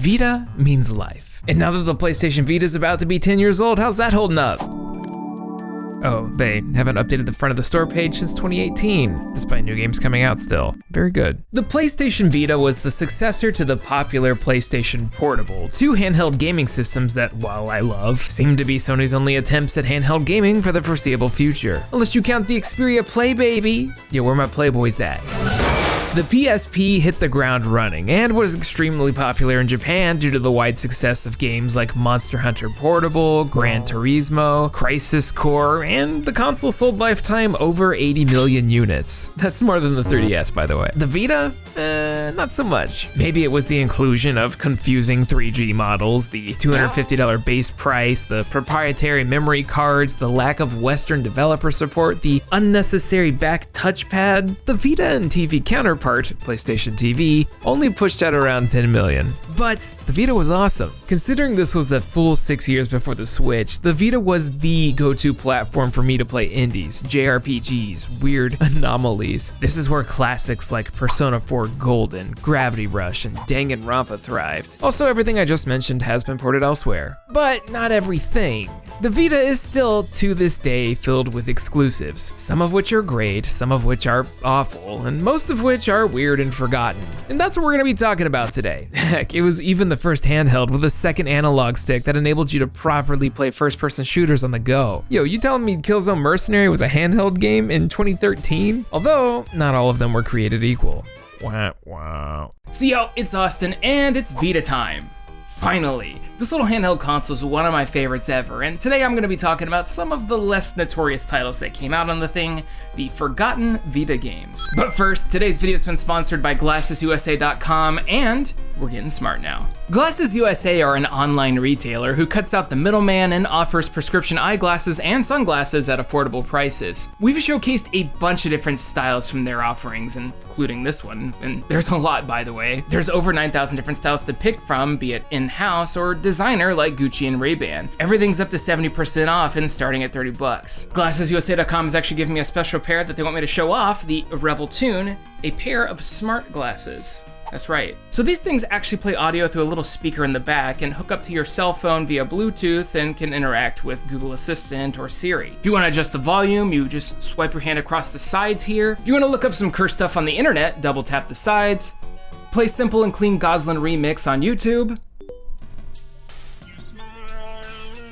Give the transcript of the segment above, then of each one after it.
Vita means life. And now that the PlayStation Vita is about to be 10 years old, how's that holding up? Oh, they haven't updated the front of the store page since 2018, despite new games coming out still. Very good. The PlayStation Vita was the successor to the popular PlayStation Portable, two handheld gaming systems that, while I love, seem to be Sony's only attempts at handheld gaming for the foreseeable future. Unless you count the Xperia Play, baby. Yeah, where my Playboys at? The PSP hit the ground running and was extremely popular in Japan due to the wide success of games like Monster Hunter Portable, Gran Turismo, Crisis Core, and the console sold lifetime over 80 million units. That's more than the 3DS, by the way. The Vita? Not so much. Maybe it was the inclusion of confusing 3G models, the $250 base price, the proprietary memory cards, the lack of Western developer support, the unnecessary back touchpad. The Vita and TV counterpart, PlayStation TV, only pushed out around 10 million. But the Vita was awesome. Considering this was a full 6 years before the Switch, the Vita was the go-to platform for me to play indies, JRPGs, weird anomalies. This is where classics like Persona 4 Golden, Gravity Rush, and Danganronpa thrived. Also, everything I just mentioned has been ported elsewhere. But not everything. The Vita is still, to this day, filled with exclusives, some of which are great, some of which are awful, and most of which are weird and forgotten. And that's what we're gonna be talking about today. Heck, it was even the first handheld with a second analog stick that enabled you to properly play first-person shooters on the go. Yo, you telling me Killzone Mercenary was a handheld game in 2013? Although, not all of them were created equal. Wow. So yo, it's Austin, and it's Vita time. Finally, this little handheld console is one of my favorites ever, and today I'm going to be talking about some of the less notorious titles that came out on the thing, the Forgotten Vita Games. But first, today's video has been sponsored by GlassesUSA.com, and we're getting smart now. GlassesUSA are an online retailer who cuts out the middleman and offers prescription eyeglasses and sunglasses at affordable prices. We've showcased a bunch of different styles from their offerings, including this one, and there's a lot, by the way. There's over 9,000 different styles to pick from, be it in-house or designer like Gucci and Ray-Ban. Everything's up to 70% off and starting at 30 bucks. GlassesUSA.com is actually giving me a special pair that they want me to show off, the Reveltoon, a pair of smart glasses. That's right. So these things actually play audio through a little speaker in the back and hook up to your cell phone via Bluetooth and can interact with Google Assistant or Siri. If you want to adjust the volume, you just swipe your hand across the sides here. If you want to look up some cursed stuff on the internet, double tap the sides. Play Simple and Clean Goslin Remix on YouTube.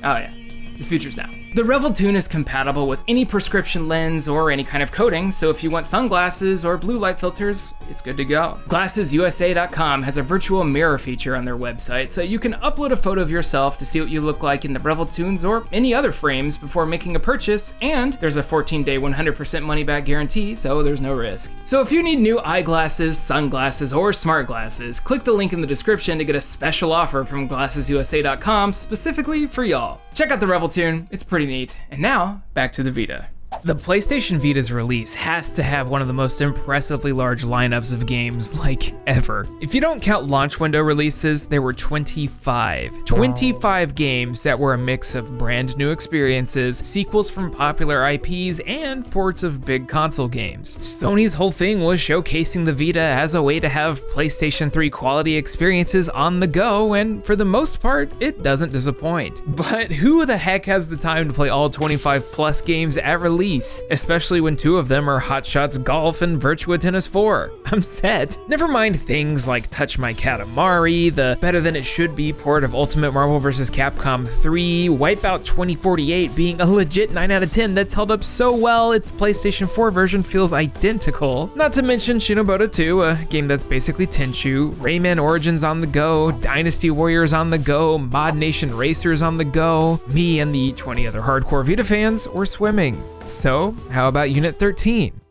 Oh yeah, the future's now. The Reveltoon is compatible with any prescription lens or any kind of coating, so if you want sunglasses or blue light filters, it's good to go. GlassesUSA.com has a virtual mirror feature on their website, so you can upload a photo of yourself to see what you look like in the Reveltoons or any other frames before making a purchase, and there's a 14-day 100% money-back guarantee, so there's no risk. So if you need new eyeglasses, sunglasses, or smart glasses, click the link in the description to get a special offer from GlassesUSA.com specifically for y'all. Check out the Reveltoon, it's pretty neat. And now, back to the Vita. The PlayStation Vita's release has to have one of the most impressively large lineups of games, like, ever. If you don't count launch window releases, there were 25. 25 games that were a mix of brand new experiences, sequels from popular IPs, and ports of big console games. Sony's whole thing was showcasing the Vita as a way to have PlayStation 3 quality experiences on the go, and for the most part, it doesn't disappoint. But who the heck has the time to play all 25 plus games at release? Especially when two of them are Hot Shots Golf and Virtua Tennis 4. I'm set. Never mind things like Touch My Katamari, the Better Than It Should Be port of Ultimate Marvel vs. Capcom 3, Wipeout 2048 being a legit 9 out of 10 that's held up so well its PlayStation 4 version feels identical. Not to mention Shinobuto 2, a game that's basically Tenchu, Rayman Origins on the go, Dynasty Warriors on the go, Mod Nation Racers on the go. Me and the 20 other hardcore Vita fans were swimming. So, how about Unit 13?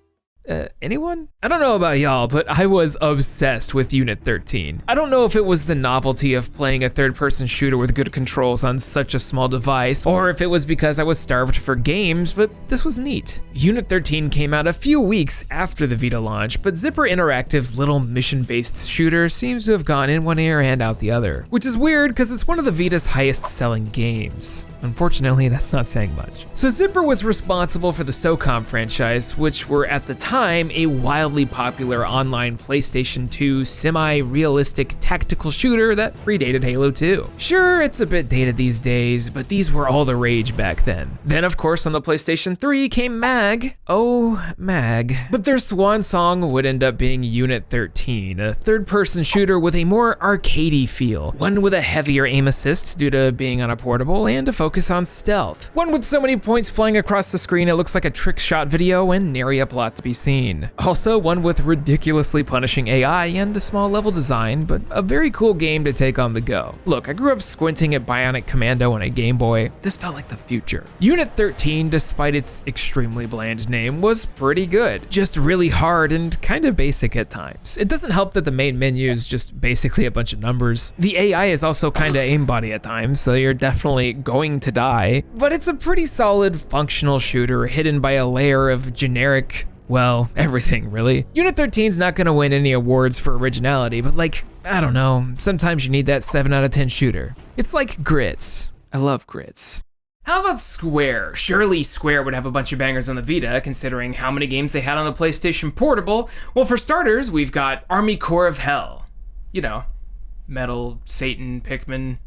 Anyone? I don't know about y'all, but I was obsessed with Unit 13. I don't know if it was the novelty of playing a third-person shooter with good controls on such a small device, or if it was because I was starved for games, but this was neat. Unit 13 came out a few weeks after the Vita launch, but Zipper Interactive's little mission-based shooter seems to have gone in one ear and out the other, which is weird because it's one of the Vita's highest-selling games. Unfortunately, that's not saying much. So Zipper was responsible for the SOCOM franchise, which were at the time a wildly popular online PlayStation 2 semi-realistic tactical shooter that predated Halo 2. Sure, it's a bit dated these days, but these were all the rage back then. Then of course on the PlayStation 3 came MAG. Oh, MAG. But their swan song would end up being Unit 13, a third-person shooter with a more arcadey feel, one with a heavier aim assist due to being on a portable and a focus on stealth, one with so many points flying across the screen it looks like a trick shot video and nary a plot to be seen. Also one with ridiculously punishing AI and a small level design, but a very cool game to take on the go. Look, I grew up squinting at Bionic Commando on a Game Boy. This felt like the future. Unit 13, despite its extremely bland name, was pretty good, just really hard and kind of basic at times. It doesn't help that the main menu is just basically a bunch of numbers. The AI is also kinda aimbotty at times, so you're definitely going to die, but it's a pretty solid functional shooter hidden by a layer of generic, well, everything really. Unit 13's not gonna win any awards for originality, but like, I don't know, sometimes you need that 7 out of 10 shooter. It's like Grits. I love Grits. How about Square? Surely Square would have a bunch of bangers on the Vita, considering how many games they had on the PlayStation Portable. Well, for starters, we've got Army Corps of Hell. You know, Metal, Satan, Pikmin.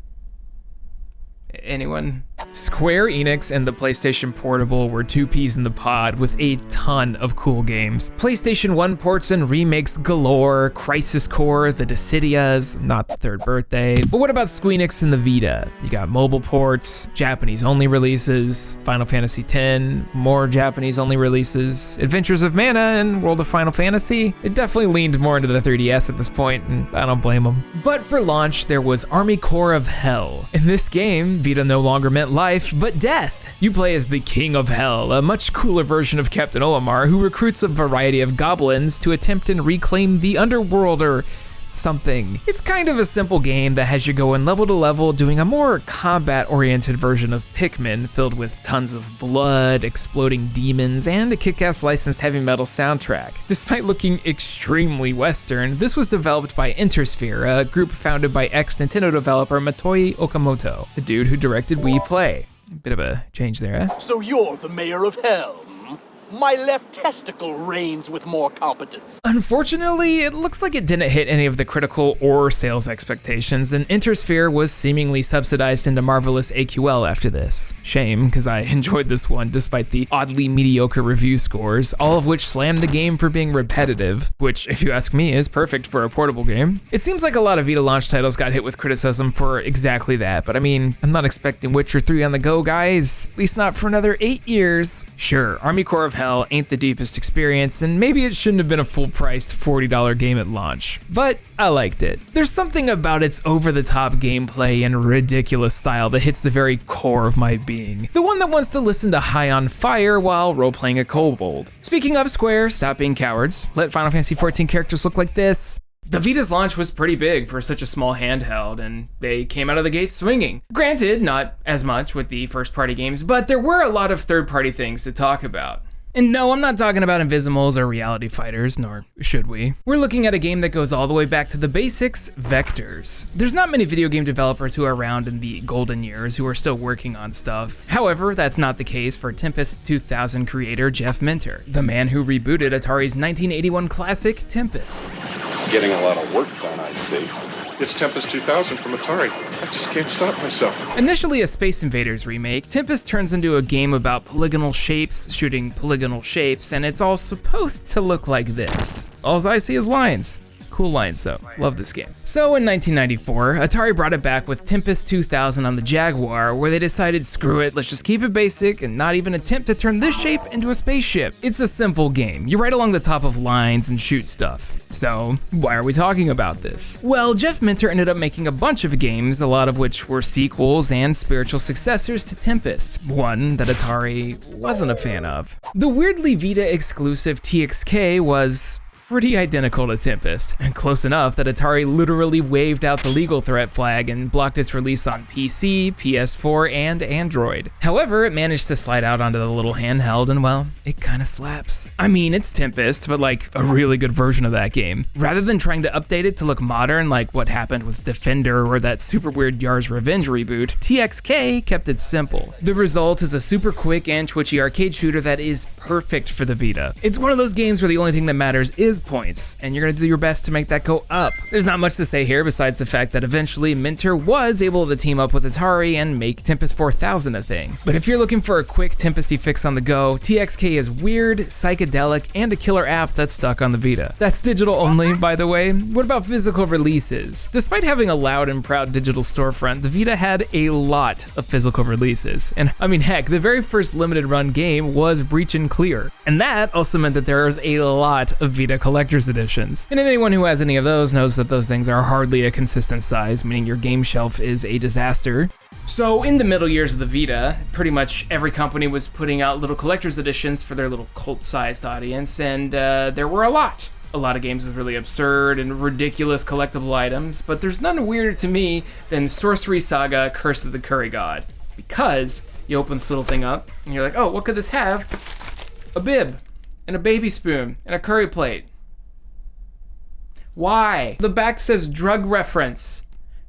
Anyone? Square Enix and the PlayStation Portable were two peas in the pod with a ton of cool games. PlayStation 1 ports and remakes galore, Crisis Core, the Dissidias, not the third birthday. But what about Squeenix and the Vita? You got mobile ports, Japanese only releases, Final Fantasy X, more Japanese only releases, Adventures of Mana and World of Final Fantasy. It definitely leaned more into the 3DS at this point, and I don't blame them. But for launch, there was Army Corps of Hell. In this game, Vita no longer meant life, but death. You play as the King of Hell, a much cooler version of Captain Olimar who recruits a variety of goblins to attempt and reclaim the underworld or something. It's kind of a simple game that has you going level to level, doing a more combat-oriented version of Pikmin, filled with tons of blood, exploding demons, and a kick-ass licensed heavy metal soundtrack. Despite looking extremely Western, this was developed by Intersphere, a group founded by ex-Nintendo developer Motoi Okamoto, the dude who directed Wii Play. Bit of a change there, eh? So you're the mayor of hell, hmm? My left testicle reigns with more competence. Unfortunately, it looks like it didn't hit any of the critical or sales expectations, and Intersphere was seemingly subsidized into Marvelous AQL after this. Shame, because I enjoyed this one despite the oddly mediocre review scores, all of which slammed the game for being repetitive, which, if you ask me, is perfect for a portable game. It seems like a lot of Vita launch titles got hit with criticism for exactly that, but I mean, I'm not expecting Witcher 3 on the go, guys. At least not for another 8 years. Sure, Army Corps of Hell ain't the deepest experience, and maybe it shouldn't have been a full-priced $40 game at launch, but I liked it. There's something about its over-the-top gameplay and ridiculous style that hits the very core of my being. The one that wants to listen to High on Fire while role-playing a kobold. Speaking of Square, stop being cowards. Let Final Fantasy XIV characters look like this. The Vita's launch was pretty big for such a small handheld, and they came out of the gate swinging. Granted, not as much with the first-party games, but there were a lot of third-party things to talk about. And no, I'm not talking about Invisimals or Reality Fighters, nor should we. We're looking at a game that goes all the way back to the basics, vectors. There's not many video game developers who are around in the golden years who are still working on stuff. However, that's not the case for Tempest 2000 creator Jeff Minter, the man who rebooted Atari's 1981 classic Tempest. Getting a lot of work done, I see. It's Tempest 2000 from Atari. I just can't stop myself. Initially a Space Invaders remake, Tempest turns into a game about polygonal shapes shooting polygonal shapes, and it's all supposed to look like this. All I see is lines. Cool lines though, love this game. So in 1994, Atari brought it back with Tempest 2000 on the Jaguar, where they decided, screw it, let's just keep it basic and not even attempt to turn this shape into a spaceship. It's a simple game. You ride along the top of lines and shoot stuff. So why are we talking about this? Well, Jeff Minter ended up making a bunch of games, a lot of which were sequels and spiritual successors to Tempest, one that Atari wasn't a fan of. The weirdly Vita exclusive TXK was pretty identical to Tempest, and close enough that Atari literally waved out the legal threat flag and blocked its release on PC, PS4, and Android. However, it managed to slide out onto the little handheld, and well, it kinda slaps. I mean, it's Tempest, but like a really good version of that game. Rather than trying to update it to look modern like what happened with Defender or that super weird Yar's Revenge reboot, TXK kept it simple. The result is a super quick and twitchy arcade shooter that is perfect for the Vita. It's one of those games where the only thing that matters is points, and you're gonna do your best to make that go up. There's not much to say here besides the fact that eventually Minter was able to team up with Atari and make Tempest 4000 a thing. But if you're looking for a quick Tempesty fix on the go, TXK is weird, psychedelic, and a killer app that's stuck on the Vita. That's digital only, by the way. What about physical releases? Despite having a loud and proud digital storefront, the Vita had a lot of physical releases. And I mean, heck, the very first limited run game was Breach and Clear. And that also meant that there's a lot of Vita collector's editions. And anyone who has any of those knows that those things are hardly a consistent size, meaning your game shelf is a disaster. So in the middle years of the Vita, pretty much every company was putting out little collector's editions for their little cult-sized audience, and there were a lot of games with really absurd and ridiculous collectible items, but there's none weirder to me than Sorcery Saga Curse of the Curry God, because you open this little thing up, and you're like, oh, what could this have? A bib, and a baby spoon, and a curry plate. Why? The back says drug reference.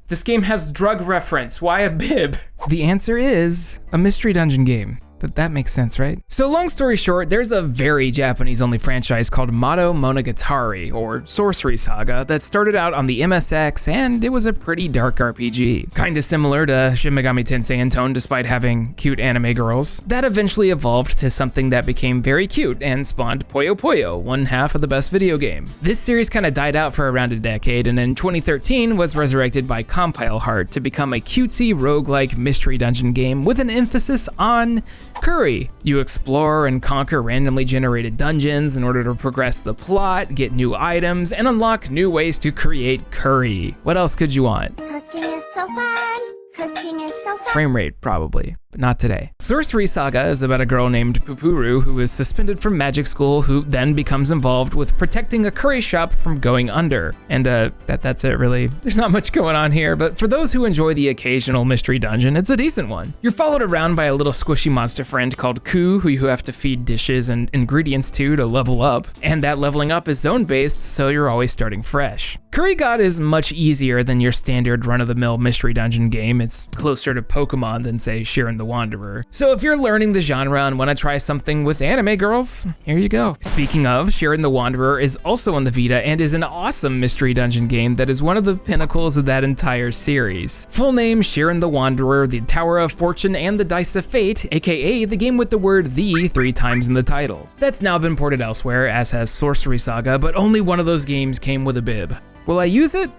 This game has drug reference. Why a bib? The answer is a mystery dungeon game. That makes sense, right? So long story short, there's a very Japanese-only franchise called Mato Monogatari, or Sorcery Saga, that started out on the MSX, and it was a pretty dark RPG. Kinda similar to Shin Megami Tensei in tone, despite having cute anime girls. That eventually evolved to something that became very cute and spawned Puyo Puyo, one half of the best video game. This series kinda died out for around a decade, and in 2013 was resurrected by Compile Heart to become a cutesy roguelike mystery dungeon game with an emphasis on curry. You explore and conquer randomly generated dungeons in order to progress the plot, get new items, and unlock new ways to create curry. What else could you want? Cooking is so fun. Cooking is so fun. Frame rate, probably, but not today. Sorcery Saga is about a girl named Pupuru who is suspended from magic school, who then becomes involved with protecting a curry shop from going under. And that's it, really. There's not much going on here, but for those who enjoy the occasional mystery dungeon, it's a decent one. You're followed around by a little squishy monster friend called Ku, who you have to feed dishes and ingredients to level up, and that leveling up is zone-based, so you're always starting fresh. Curry God is much easier than your standard run-of-the-mill mystery dungeon game. It's closer to Pokemon than, say, Shiren the Wanderer. So if you're learning the genre and want to try something with anime girls, here you go. Speaking of, Shiren the Wanderer is also on the Vita and is an awesome mystery dungeon game that is one of the pinnacles of that entire series. Full name, Shiren the Wanderer, the Tower of Fortune, and the Dice of Fate, aka the game with the word "the" 3 times in the title. That's now been ported elsewhere, as has Sorcery Saga, but only one of those games came with a bib. Will I use it?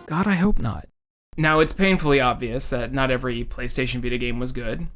God, I hope not. Now, it's painfully obvious that not every PlayStation Vita game was good.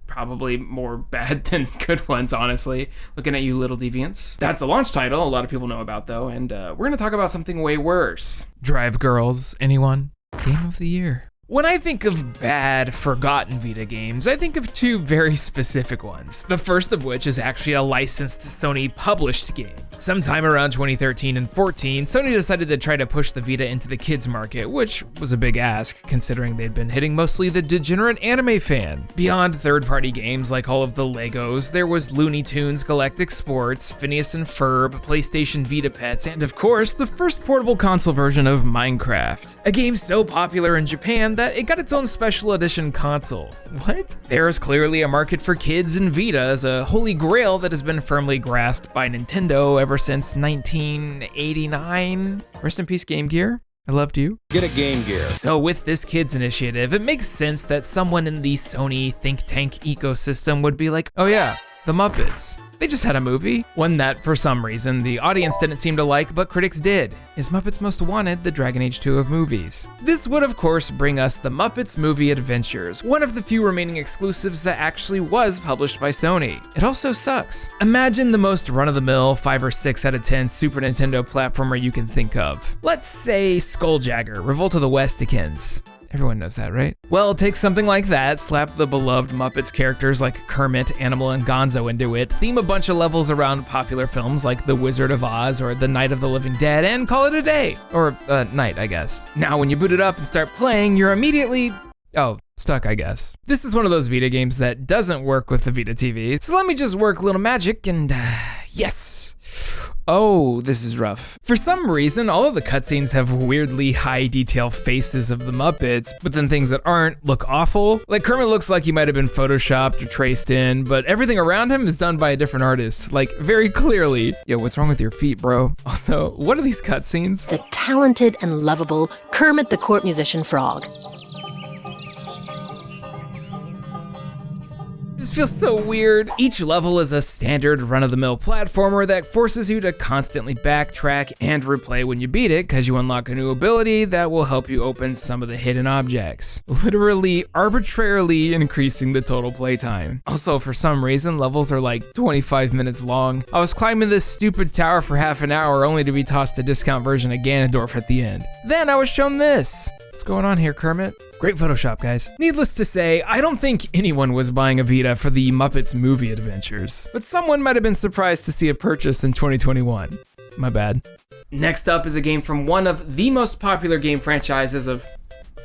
Probably more bad than good ones, honestly. Looking at you, little deviants. That's a launch title a lot of people know about, though, and we're gonna talk about something way worse. Drive Girls, anyone? Game of the year. When I think of bad, forgotten Vita games, I think of 2 very specific ones. The first of which is actually a licensed Sony-published game. Sometime around 2013 and 14, Sony decided to try to push the Vita into the kids market, which was a big ask, considering they'd been hitting mostly the degenerate anime fan. Beyond third-party games like all of the Legos, there was Looney Tunes Galactic Sports, Phineas and Ferb, PlayStation Vita Pets, and of course, the first portable console version of Minecraft. A game so popular in Japan that it got its own special edition console. What? There's clearly a market for kids and Vita as a holy grail that has been firmly grasped by Nintendo ever since 1989. Rest in peace, Game Gear. I loved you. Get a Game Gear. So with this kids initiative, it makes sense that someone in the Sony think tank ecosystem would be like, oh yeah, the Muppets. They just had a movie, one that, for some reason, the audience didn't seem to like, but critics did. Is Muppets Most Wanted the Dragon Age 2 of movies? This would, of course, bring us the Muppets Movie Adventures, one of the few remaining exclusives that actually was published by Sony. It also sucks. Imagine the most run-of-the-mill 5 or 6 out of 10 Super Nintendo platformer you can think of. Let's say Skulljagger, Revolt of the Westikins. Everyone knows that, right? Well, take something like that, slap the beloved Muppets characters like Kermit, Animal, and Gonzo into it, theme a bunch of levels around popular films like The Wizard of Oz or The Night of the Living Dead, and call it a day. Or night, I guess. Now, when you boot it up and start playing, you're immediately... stuck, I guess. This is one of those Vita games that doesn't work with the Vita TV, so let me just work a little magic and, yes. Oh, this is rough. For some reason, all of the cutscenes have weirdly high detail faces of the Muppets, but then things that aren't look awful. Like Kermit looks like he might have been photoshopped or traced in, but everything around him is done by a different artist, like very clearly. Yo, what's wrong with your feet, bro? Also, what are these cutscenes? The talented and lovable Kermit the Court Musician Frog. This feels so weird. Each level is a standard run-of-the-mill platformer that forces you to constantly backtrack and replay when you beat it, because you unlock a new ability that will help you open some of the hidden objects, literally arbitrarily increasing the total playtime. Also, for some reason, levels are like 25 minutes long. I was climbing this stupid tower for half an hour only to be tossed a discount version of Ganondorf at the end. Then I was shown this. What's going on here, Kermit? Great Photoshop, guys. Needless to say, I don't think anyone was buying a Vita for the Muppets movie adventures, but someone might have been surprised to see it purchased in 2021. My bad. Next up is a game from one of the most popular game franchises of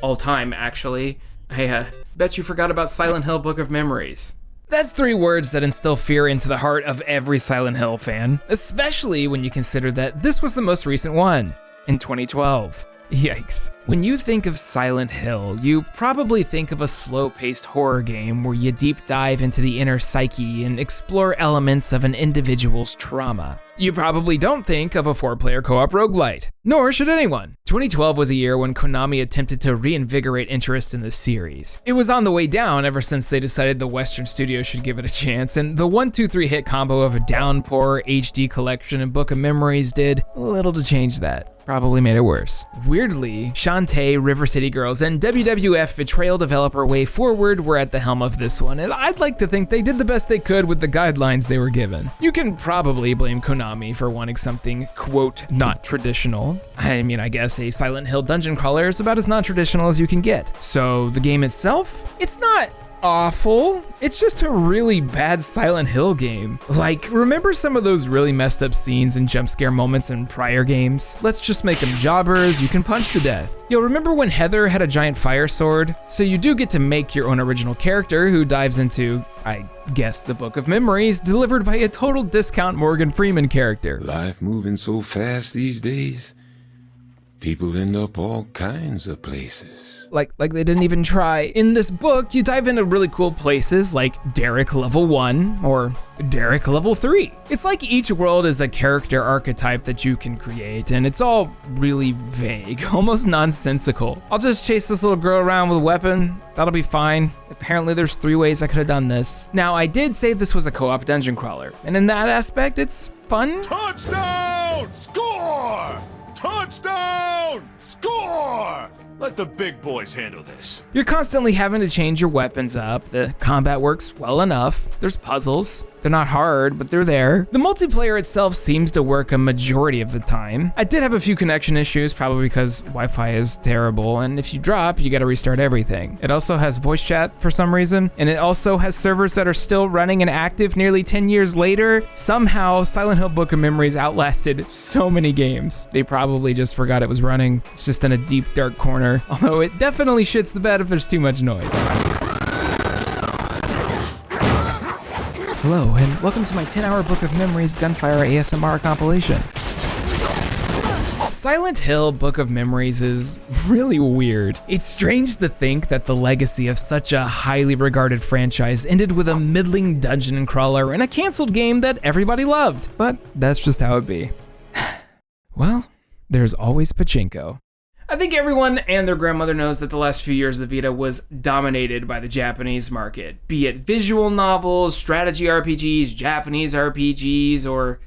all time, actually. I bet you forgot about Silent Hill Book of Memories. That's 3 words that instill fear into the heart of every Silent Hill fan, especially when you consider that this was the most recent one, in 2012. Yikes. When you think of Silent Hill, you probably think of a slow-paced horror game where you deep dive into the inner psyche and explore elements of an individual's trauma. You probably don't think of a 4-player co-op roguelite, nor should anyone. 2012 was a year when Konami attempted to reinvigorate interest in the series. It was on the way down ever since they decided the Western studio should give it a chance, and the 1-2-3 hit combo of a Downpour, HD Collection, and Book of Memories did little to change that. Probably made it worse. Weirdly, Shantae, River City Girls, and WWF Betrayal developer Way Forward were at the helm of this one, and I'd like to think they did the best they could with the guidelines they were given. You can probably blame Konami for wanting something, quote, not traditional. I mean, I guess a Silent Hill dungeon crawler is about as non-traditional as you can get. So the game itself, it's not awful. It's just a really bad Silent Hill game. Like, remember some of those really messed up scenes and jump scare moments in prior games? Let's just make them jobbers you can punch to death. Yo, remember when Heather had a giant fire sword? So you do get to make your own original character who dives into, I guess, the Book of Memories, delivered by a total discount Morgan Freeman character. Life moving so fast these days, people end up all kinds of places. Like they didn't even try. In this book, you dive into really cool places like Derek Level 1 or Derek Level 3. It's like each world is a character archetype that you can create, and it's all really vague, almost nonsensical. I'll just chase this little girl around with a weapon, that'll be fine. Apparently there's 3 ways I could have done this. Now, I did say this was a co-op dungeon crawler, and in that aspect, it's fun. Touchdown! Score! Touchdown! Score! Let the big boys handle this. You're constantly having to change your weapons up. The combat works well enough. There's puzzles. They're not hard, but they're there. The multiplayer itself seems to work a majority of the time. I did have a few connection issues, probably because Wi-Fi is terrible, and if you drop, you gotta restart everything. It also has voice chat for some reason, and it also has servers that are still running and active nearly 10 years later. Somehow, Silent Hill Book of Memories outlasted so many games. They probably just forgot it was running. It's just in a deep, dark corner, although it definitely shits the bed if there's too much noise. Hello, and welcome to my 10-hour Book of Memories Gunfire ASMR compilation. Silent Hill Book of Memories is really weird. It's strange to think that the legacy of such a highly regarded franchise ended with a middling dungeon crawler and a canceled game that everybody loved, but that's just how it be. Well, there's always pachinko. I think everyone and their grandmother knows that the last few years the Vita was dominated by the Japanese market, be it visual novels, strategy RPGs, Japanese RPGs, or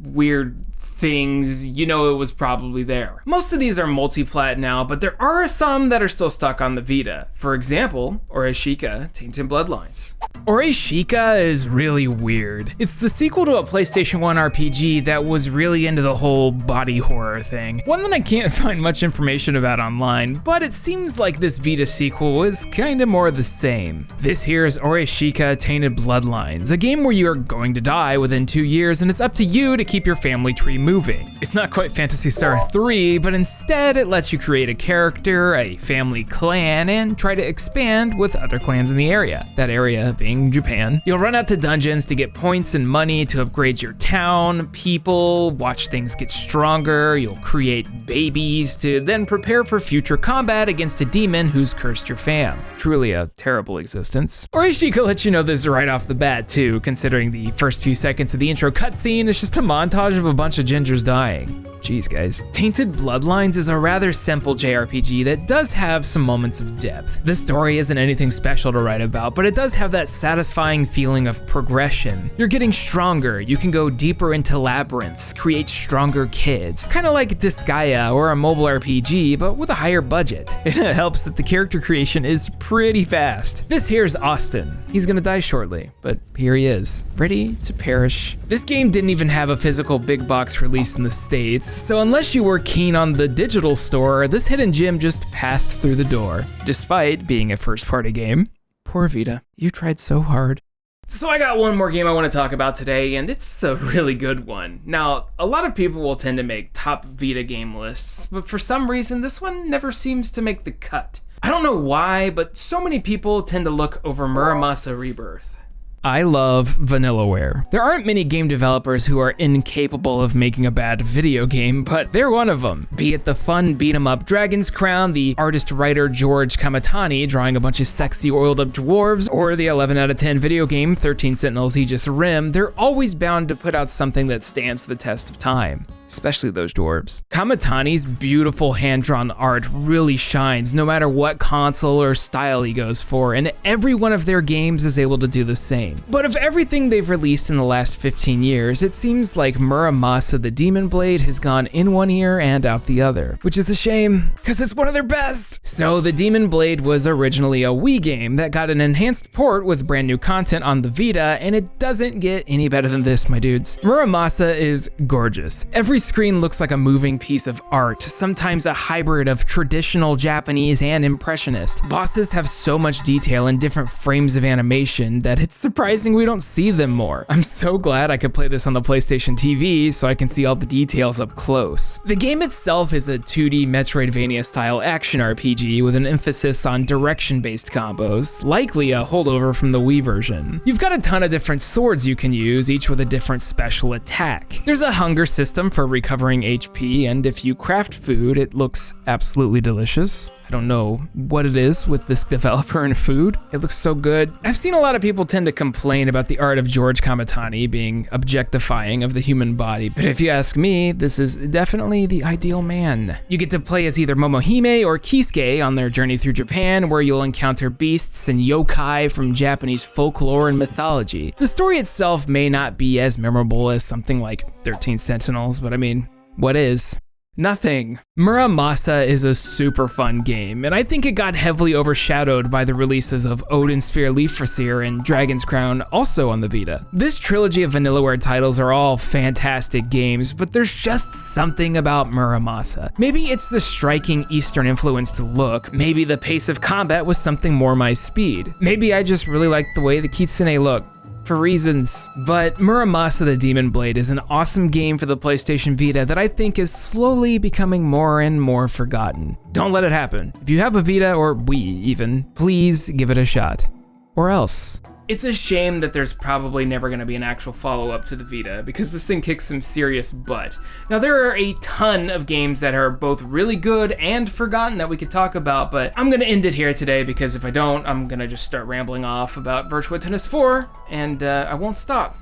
weird things, you know it was probably there. Most of these are multi-plat now, but there are some that are still stuck on the Vita. For example, Oreshika, Tainted Bloodlines. Oreshika is really weird. It's the sequel to a PlayStation 1 RPG that was really into the whole body horror thing. One that I can't find much information about online, but it seems like this Vita sequel was kinda more the same. This here is Oreshika Tainted Bloodlines, a game where you are going to die within 2 years and it's up to you to keep your family tree moving. It's not quite Phantasy Star 3, but instead it lets you create a character, a family clan, and try to expand with other clans in the area. That area being Japan. You'll run out to dungeons to get points and money to upgrade your town, people, watch things get stronger, you'll create babies to then prepare for future combat against a demon who's cursed your fam. Truly a terrible existence. Oreshika lets you know this right off the bat too, considering the first few seconds of the intro cutscene is just a montage of a bunch of gingers dying. Jeez, guys. Tainted Bloodlines is a rather simple JRPG that does have some moments of depth. The story isn't anything special to write about, but it does have that satisfying feeling of progression. You're getting stronger, you can go deeper into labyrinths, create stronger kids, kind of like Disgaea or a mobile RPG, but with a higher budget. And it helps that the character creation is pretty fast. This here's Austin. He's gonna die shortly, but here he is, ready to perish. This game didn't even have a physical big box release in the States, so unless you were keen on the digital store, this hidden gem just passed through the door, despite being a first-party game. Poor Vita, you tried so hard. So I got one more game I want to talk about today, and it's a really good one. Now, a lot of people will tend to make top Vita game lists, but for some reason, this one never seems to make the cut. I don't know why, but so many people tend to look over Muramasa Rebirth. I love Vanillaware. There aren't many game developers who are incapable of making a bad video game, but they're one of them. Be it the fun beat-em-up Dragon's Crown, the artist-writer George Kamatani drawing a bunch of sexy oiled-up dwarves, or the 11 out of 10 video game 13 Sentinels Aegis Rim, they're always bound to put out something that stands the test of time. Especially those dwarves. Kamatani's beautiful hand-drawn art really shines no matter what console or style he goes for, and every one of their games is able to do the same. But of everything they've released in the last 15 years, it seems like Muramasa the Demon Blade has gone in one ear and out the other, which is a shame, because it's one of their best! So the Demon Blade was originally a Wii game that got an enhanced port with brand new content on the Vita, and it doesn't get any better than this, my dudes. Muramasa is gorgeous. Every screen looks like a moving piece of art, sometimes a hybrid of traditional Japanese and impressionist. Bosses have so much detail and different frames of animation that it's surprising we don't see them more. I'm so glad I could play this on the PlayStation TV so I can see all the details up close. The game itself is a 2D Metroidvania style action RPG with an emphasis on direction-based combos, likely a holdover from the Wii version. You've got a ton of different swords you can use, each with a different special attack. There's a hunger system for recovering HP, and if you craft food, it looks absolutely delicious. I don't know what it is with this developer and food. It looks so good. I've seen a lot of people tend to complain about the art of George Kamatani being objectifying of the human body, but if you ask me, this is definitely the ideal man. You get to play as either Momohime or Kisuke on their journey through Japan, where you'll encounter beasts and yokai from Japanese folklore and mythology. The story itself may not be as memorable as something like 13 Sentinels, but I mean, what is? Nothing. Muramasa is a super fun game, and I think it got heavily overshadowed by the releases of Odin Sphere Leafrasier and Dragon's Crown, also on the Vita. This trilogy of Vanillaware titles are all fantastic games, but there's just something about Muramasa. Maybe it's the striking Eastern influenced look, maybe the pace of combat was something more my speed. Maybe I just really like the way the kitsune look. For reasons, but Muramasa the Demon Blade is an awesome game for the PlayStation Vita that I think is slowly becoming more and more forgotten. Don't let it happen. If you have a Vita, or Wii even, please give it a shot. Or else. It's a shame that there's probably never going to be an actual follow-up to the Vita, because this thing kicks some serious butt. Now, there are a ton of games that are both really good and forgotten that we could talk about, but I'm going to end it here today, because if I don't, I'm going to just start rambling off about Virtua Tennis 4, and I won't stop.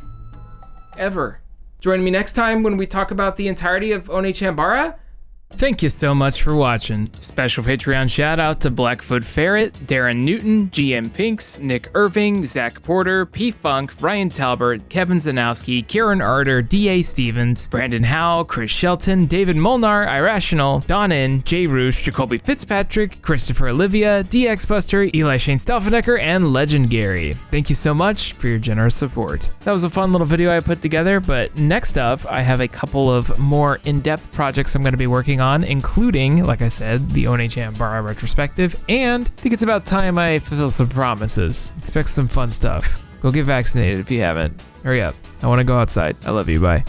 Ever. Join me next time when we talk about the entirety of One Chambara. Thank you so much for watching. Special Patreon shout out to Blackfoot Ferret, Darren Newton, GM Pinks, Nick Irving, Zach Porter, P Funk, Ryan Talbert, Kevin Zanowski, Kieran Arter, D.A. Stevens, Brandon Howe, Chris Shelton, David Molnar, Irrational, Don N, Jay Roosh, Jacoby Fitzpatrick, Christopher Olivia, DX Buster, Eli Shane Staufenecker, and Legend Gary. Thank you so much for your generous support. That was a fun little video I put together, but next up, I have a couple of more in-depth projects I'm going to be working on, including, like I said, the Onechan Bara retrospective, and I think it's about time I fulfill some promises. Expect some fun stuff. Go get vaccinated if you haven't. Hurry up. I want to go outside. I love you. Bye.